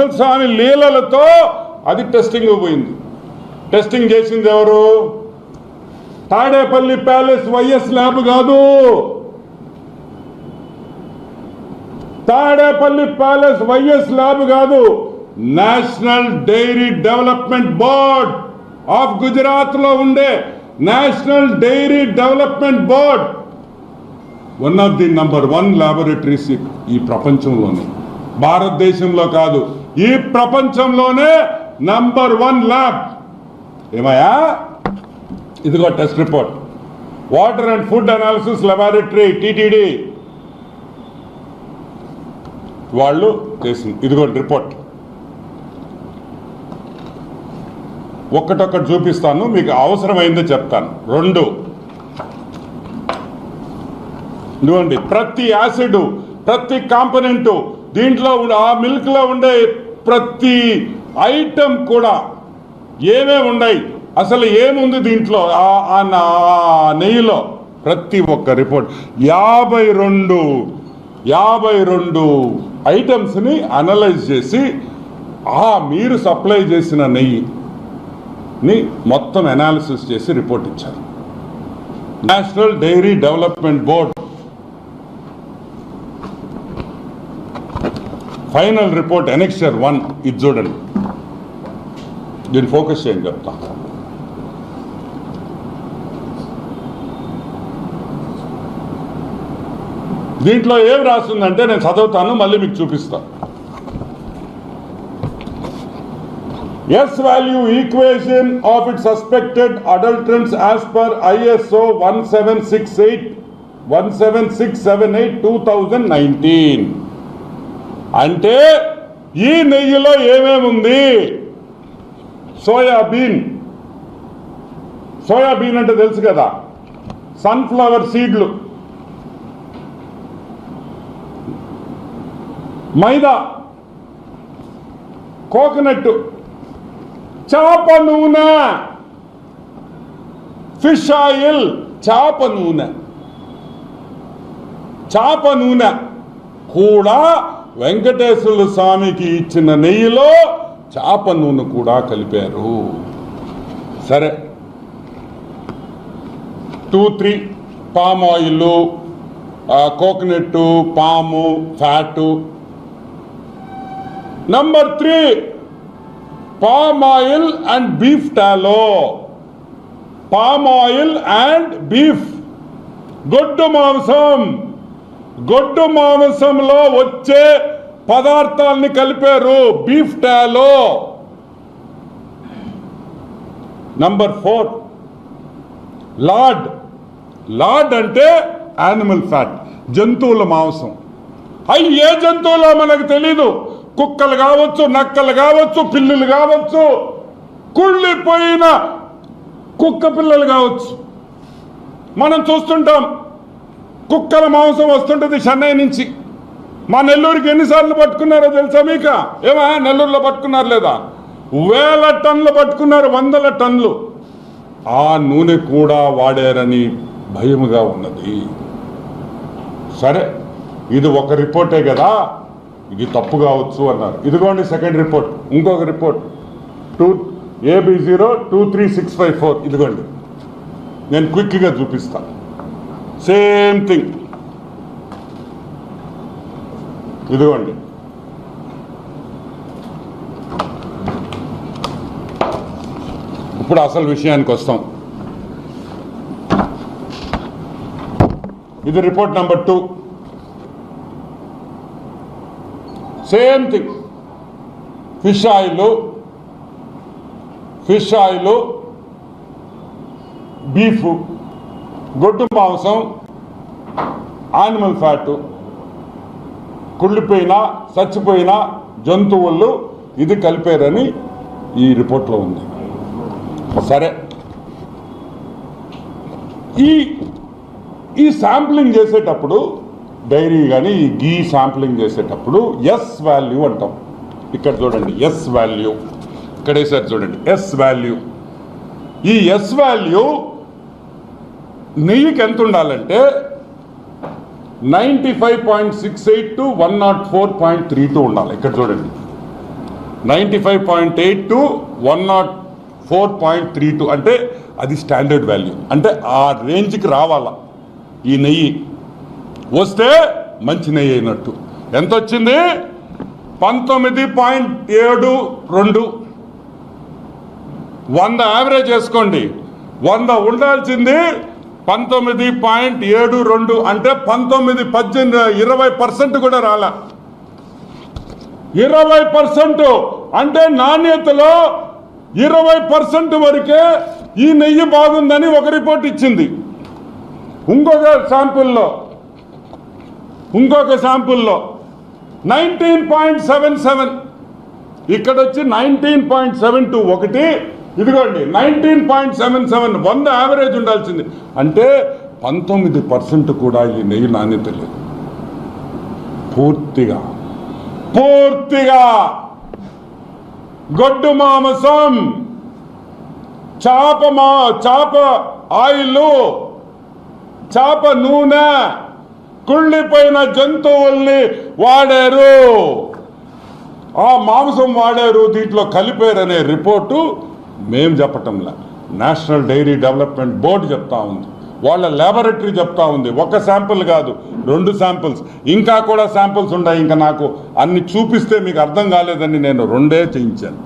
వెంకటేశ్వర స్వామి లీలలతో అది టెస్టింగ్ పోయింది. టెస్టింగ్ చేసింది ఎవరు? తాడేపల్లి ప్యాలెస్ వైఎస్ ల్యాబ్ కాదు, తాడేపల్లి ప్యాలెస్ వైఎస్ ల్యాబ్ కాదు, national dairy development board of Gujarat లో ఉండే national dairy development board one of the number 1 laboratories ఈ ప్రపంచంలోనే, భారతదేశంలో కాదు, ఈ ప్రపంచంలోనే నంబర్ 1 ల్యాబ్. ఏమయ్యా, ఇదిగో test report, water and food analysis laboratory TTD వాళ్ళు చేసింది. ఇదిగో రిపోర్ట్, ఒక్కటొక్కటి చూపిస్తాను, మీకు అవసరమైందో చెప్తాను. 2 ఇదిగోండి, ప్రతి యాసిడ్, ప్రతి కాంపోనెంట్, దీంట్లో ఆ మిల్క్ లో ఉండే ప్రతి ఐటమ్ కూడా ఏమేమి ఉన్నాయి, అసలు ఏముంది దీంట్లో, ఆ నెయ్యిలో, ప్రతి ఒక్క రిపోర్ట్ 52 ఐటమ్స్ని అనలైజ్ చేసి మీరు సప్లై చేసిన నెయ్యిని మొత్తం అనాలిసిస్ చేసి రిపోర్ట్ ఇచ్చారు. National dairy development board final report annexure 1 ఇది చూడండి, దీన్ని ఫోకస్ చేయండి చెప్తా. దీంట్లో ఏం రాస్తుందంటే నేను చదువుతాను, మళ్ళీ మీకు చూపిస్తాను. S value equation of its suspected adulterants as per ISO 17678/2019. అంటే ఈ నెయ్యిలో ఏమేముంది? సోయాబీన్ అంటే తెలుసు కదా, సన్ఫ్లవర్ సీడ్లు, మైదా, కోకోనట్, చేప నూనె, ఫిష్ ఆయిల్, చేప నూనె కూడా వెంకటేశ్వర స్వామికి ఇచ్చిన నెయ్యిలో చేప నూనె కూడా కలిపారు. సరే, 2-3 పామ్ ఆయిల్, కోకోనట్, పాము, fat. Number 3 palm oil and beef టాలో, palm oil and beef, గొడ్డు మాంసంలో వచ్చే పదార్థాలని కలిపారు బీఫ్ టాలో. నంబర్ 4 లార్డ్ అంటే యానిమల్ ఫ్యాట్, జంతువుల మాంసం. ఏ జంతువులో మనకు తెలీదు, కుక్కలు కావచ్చు, నక్కలు కావచ్చు, పిల్లులు కావచ్చు, కుళ్ళిపోయిన కుక్క పిల్లలు కావచ్చు. మనం చూస్తుంటాం, కుక్కల మాంసం వస్తుంటుంది చెన్నై నుంచి. మా నెల్లూరుకి ఎన్నిసార్లు పట్టుకున్నారో తెలుసా మీకు? నెల్లూరులో పట్టుకున్నారు లేదా? 1000 టన్నులు పట్టుకున్నారు, 100 టన్నులు. ఆ నూనె కూడా వాడారని భయముగా ఉన్నది. సరే, ఇది ఒక రిపోర్టే కదా, ఇది తప్పు కావచ్చు అన్నారు. ఇదిగోండి సెకండ్ రిపోర్ట్, ఇంకొక రిపోర్ట్ AB02364. ఇదిగోండి, నేను క్విక్గా చూపిస్తాను. సేమ్ థింగ్, ఇదిగోండి. ఇప్పుడు అసలు విషయానికి వస్తాం. ఇది report number 2. Same thing, fish oil, beef, గొడ్డు మాంసం, యానిమల్ ఫ్యాట్, కుళ్ళిపోయిన చచ్చిపోయిన జంతువులు ఇది కలిపారని ఈ రిపోర్ట్లో ఉంది. సరే, ఈ శాంప్లింగ్ చేసేటప్పుడు, డైరీ కానీ ఈ గీ శాంప్లింగ్ చేసేటప్పుడు ఎస్ వాల్యూ అంటాం. ఇక్కడ చూడండి, ఎస్ వాల్యూ ఇక్కడ వేసారు చూడండి, ఎస్ వాల్యూ. ఈ ఎస్ వాల్యూ నెయ్యికి ఎంత ఉండాలంటే 95.68 to 104.32 ఉండాలి. ఇక్కడ చూడండి, 95.8 to 104.32 అంటే అది స్టాండర్డ్ వాల్యూ. అంటే ఆ రేంజ్కి రావాలా ఈ నెయ్యి, వస్తే మంచి నెయ్యి అయినట్టు. ఎంత వచ్చింది? 19.72. 100 యావరేజ్ వేసుకోండి. 100 ఉండాల్సింది 19.72 అంటే 20% కూడా రాలా. 20% అంటే నాణ్యతలో 20% వరకే ఈ నెయ్యి బాగుందని ఒక రిపోర్ట్ ఇచ్చింది. ఇంకొక శాంపుల్లో 19.77, ఇక్కడ వచ్చి 19.72 ఒకటి, ఇదిగోండి 19.77. 100 యావరేజ్ ఉండాల్సింది అంటే 19% కూడా ఈ నెయ్యి నాణ్యత లేదు. పూర్తిగా గొడ్డు మాంసం, చాప ఆయిల్, చాప నూనె, కుళ్ళిపోయిన జంతువుల్ని వాడారు, ఆ మాంసం వాడారు, దీంట్లో కలిపారనే రిపోర్టు మేం చెప్పటంలా, నేషనల్ డైరీ డెవలప్మెంట్ బోర్డు చెప్తా ఉంది, వాళ్ళ ల్యాబొరేటరీ చెప్తా ఉంది. ఒక శాంపుల్ కాదు, 2 శాంపుల్స్, ఇంకా కూడా శాంపుల్స్ ఉన్నాయి. ఇంకా నాకు అన్ని చూపిస్తే మీకు అర్థం కాలేదని నేను 2 చేయించాను.